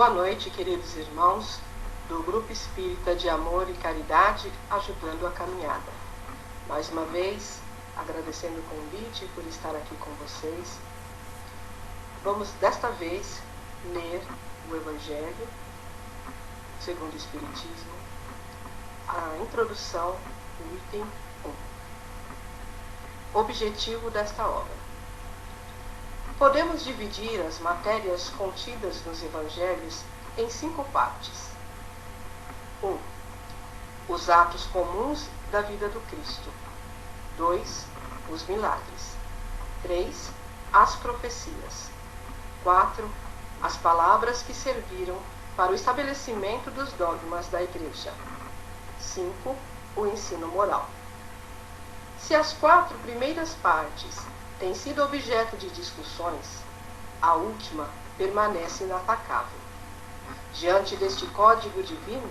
Boa noite, queridos irmãos do Grupo Espírita de Amor e Caridade, ajudando a caminhada. Mais uma vez, agradecendo o convite por estar aqui com vocês. Vamos, desta vez, ler o Evangelho segundo o Espiritismo, a introdução, o item 1. Objetivo desta obra. Podemos dividir as matérias contidas nos Evangelhos em 5 partes. 1. Os atos comuns da vida do Cristo. 2. Os milagres. 3. As profecias. 4. As palavras que serviram para o estabelecimento dos dogmas da Igreja. 5. O ensino moral. Se as 4 primeiras partes têm sido objeto de discussões, a última permanece inatacável. Diante deste código divino,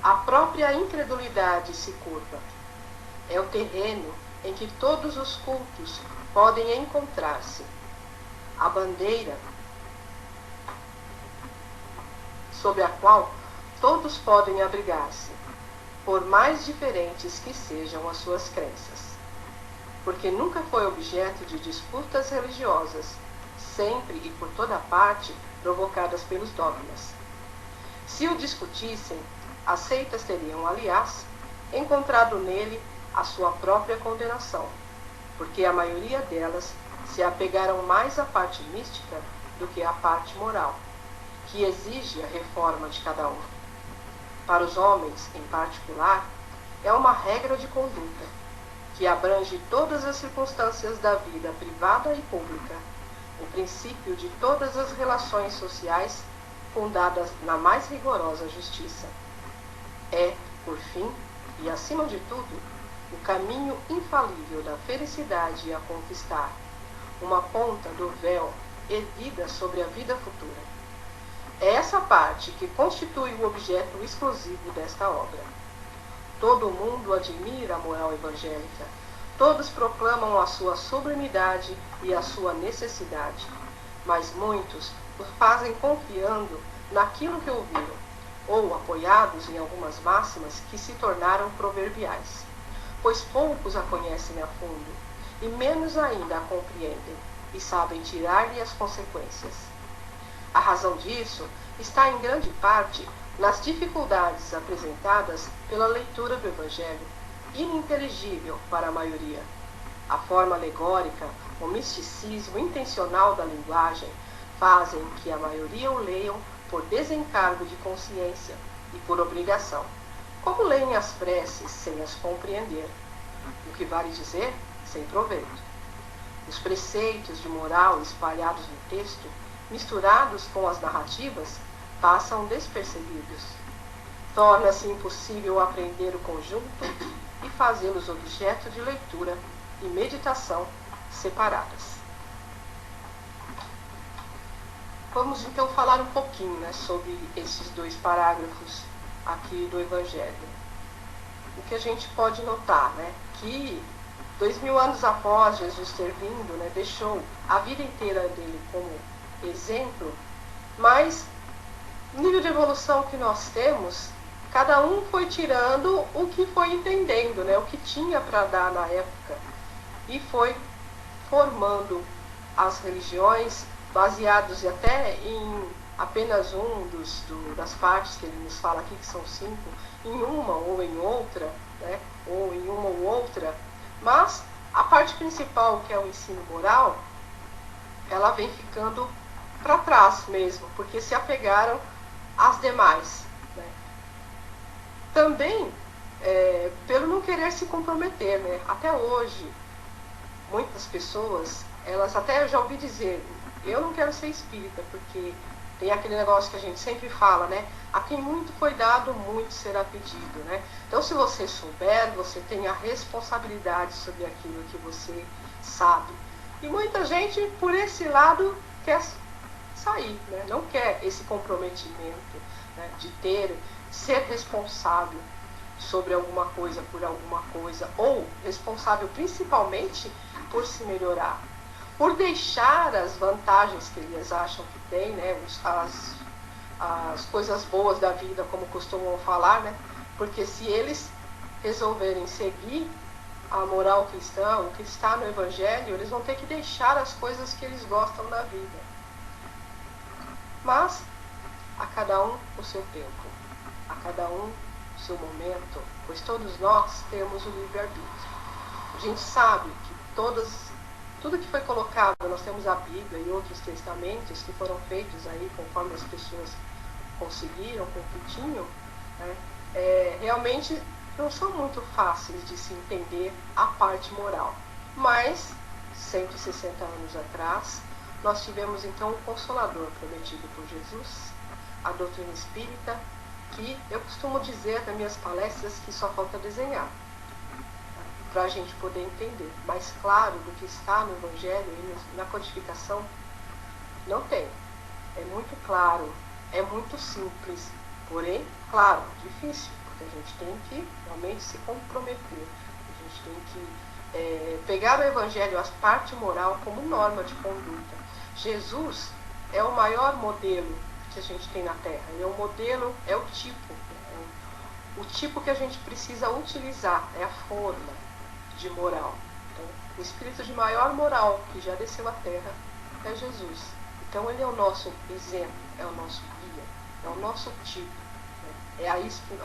a própria incredulidade se curva. É o terreno em que todos os cultos podem encontrar-se. A bandeira sob a qual todos podem abrigar-se, por mais diferentes que sejam as suas crenças. Porque nunca foi objeto de disputas religiosas, sempre e por toda parte provocadas pelos dogmas. Se o discutissem, as seitas teriam, aliás, encontrado nele a sua própria condenação, porque a maioria delas se apegaram mais à parte mística do que à parte moral, que exige a reforma de cada um. Para os homens, em particular, é uma regra de conduta, que abrange todas as circunstâncias da vida privada e pública, o princípio de todas as relações sociais fundadas na mais rigorosa justiça. É, por fim, e acima de tudo, o caminho infalível da felicidade a conquistar, uma ponta do véu erguida sobre a vida futura. É essa parte que constitui o objeto exclusivo desta obra. Todo mundo admira a moral evangélica. Todos proclamam a sua sublimidade e a sua necessidade. Mas muitos o fazem confiando naquilo que ouviram, ou apoiados em algumas máximas que se tornaram proverbiais. Pois poucos a conhecem a fundo, e menos ainda a compreendem, e sabem tirar-lhe as consequências. A razão disso está em grande parte nas dificuldades apresentadas pela leitura do Evangelho, ininteligível para a maioria. A forma alegórica, o misticismo intencional da linguagem fazem que a maioria o leiam por desencargo de consciência e por obrigação, como leem as preces sem as compreender, o que vale dizer, sem proveito. Os preceitos de moral espalhados no texto, misturados com as narrativas, passam despercebidos. Torna-se impossível aprender o conjunto e fazê-los objeto de leitura e meditação separadas. Vamos então falar um pouquinho, sobre esses 2 parágrafos aqui do Evangelho. O que a gente pode notar, que 2000 anos após Jesus ter vindo, deixou a vida inteira dele como exemplo, mas no nível de evolução que nós temos, cada um foi tirando o que foi entendendo, o que tinha para dar na época, e foi formando as religiões baseados até em apenas das partes que ele nos fala aqui, que são 5, em uma ou em outra, ou em uma ou outra, mas a parte principal, que é o ensino moral, ela vem ficando para trás mesmo, porque se apegaram às demais. Também, pelo não querer se comprometer, até hoje, muitas pessoas, elas até eu já ouvi dizer, eu não quero ser espírita, porque tem aquele negócio que a gente sempre fala, a quem muito foi dado, muito será pedido, Então, se você souber, você tem a responsabilidade sobre aquilo que você sabe. E muita gente, por esse lado, quer sair, não quer esse comprometimento, de ser responsável sobre alguma coisa, por alguma coisa, ou responsável principalmente por se melhorar, por deixar as vantagens que eles acham que tem, as coisas boas da vida, como costumam falar, né? Porque se eles resolverem seguir a moral cristã, o que está no Evangelho, eles vão ter que deixar as coisas que eles gostam da vida. Mas a cada um o seu tempo, a cada um o seu momento, pois todos nós temos o livre-arbítrio. A gente sabe que tudo que foi colocado, nós temos a Bíblia e outros testamentos que foram feitos aí conforme as pessoas conseguiram, com o que tinham, né? Realmente não são muito fáceis de se entender a parte moral. Mas, 160 anos atrás, nós tivemos então o Consolador prometido por Jesus, a doutrina espírita, que eu costumo dizer nas minhas palestras que só falta desenhar, para a gente poder entender. Mais claro do que está no Evangelho e na codificação, não tem. É muito claro, é muito simples, porém, claro, difícil, porque a gente tem que realmente se comprometer. A gente tem que pegar o Evangelho, a parte moral, como norma de conduta. Jesus é o maior modelo que a gente tem na Terra. Ele é o modelo, é o tipo. O tipo que a gente precisa utilizar, é a forma de moral. Então, o espírito de maior moral que já desceu à Terra é Jesus. Então ele é o nosso exemplo, é o nosso guia, é o nosso tipo. É a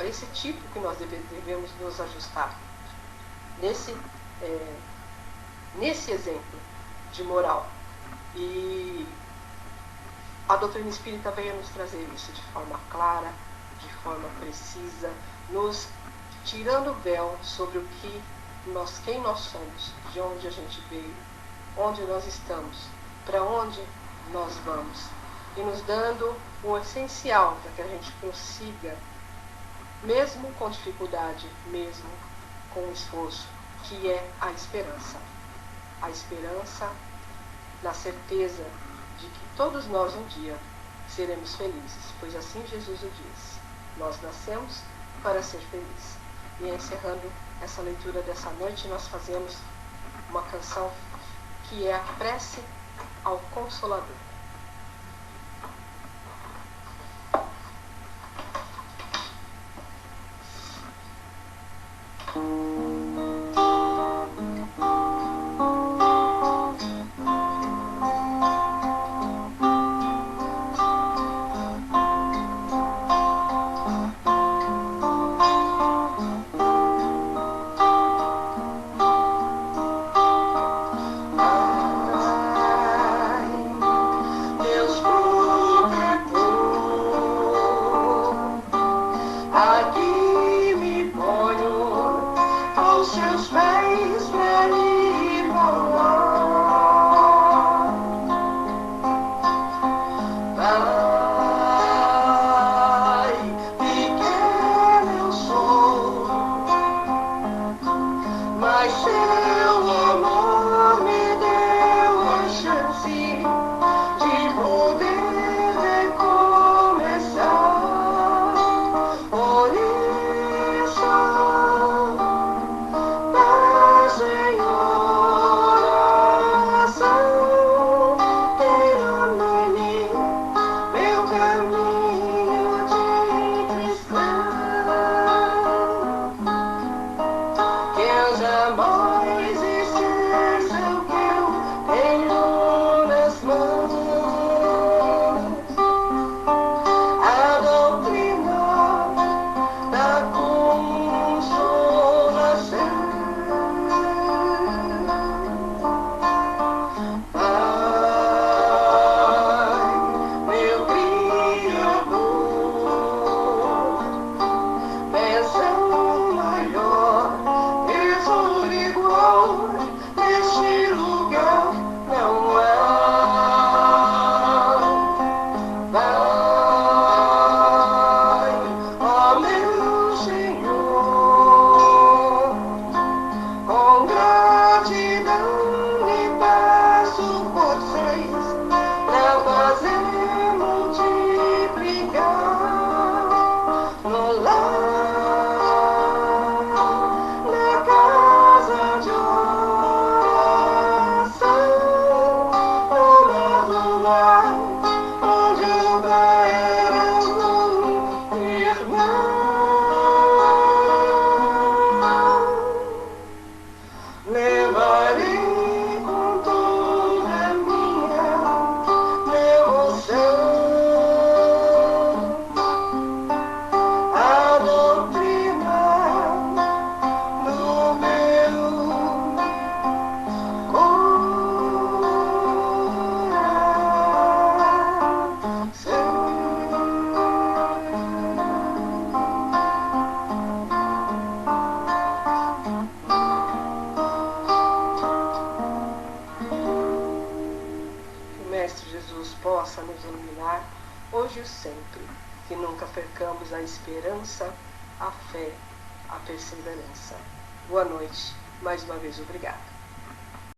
esse tipo que nós devemos nos ajustar. Nesse exemplo de moral. E a doutrina espírita veio nos trazer isso de forma clara, de forma precisa, nos tirando o véu sobre quem nós somos, de onde a gente veio, onde nós estamos, para onde nós vamos, e nos dando o essencial para que a gente consiga, mesmo com dificuldade, mesmo com esforço, que é a esperança. A esperança na certeza de que todos nós um dia seremos felizes, pois assim Jesus o disse: nós nascemos para ser felizes. E encerrando essa leitura dessa noite, nós fazemos uma canção que é a prece ao Consolador. possa nos iluminar hoje e sempre, que nunca percamos a esperança, a fé, a perseverança. Boa noite, mais uma vez obrigada.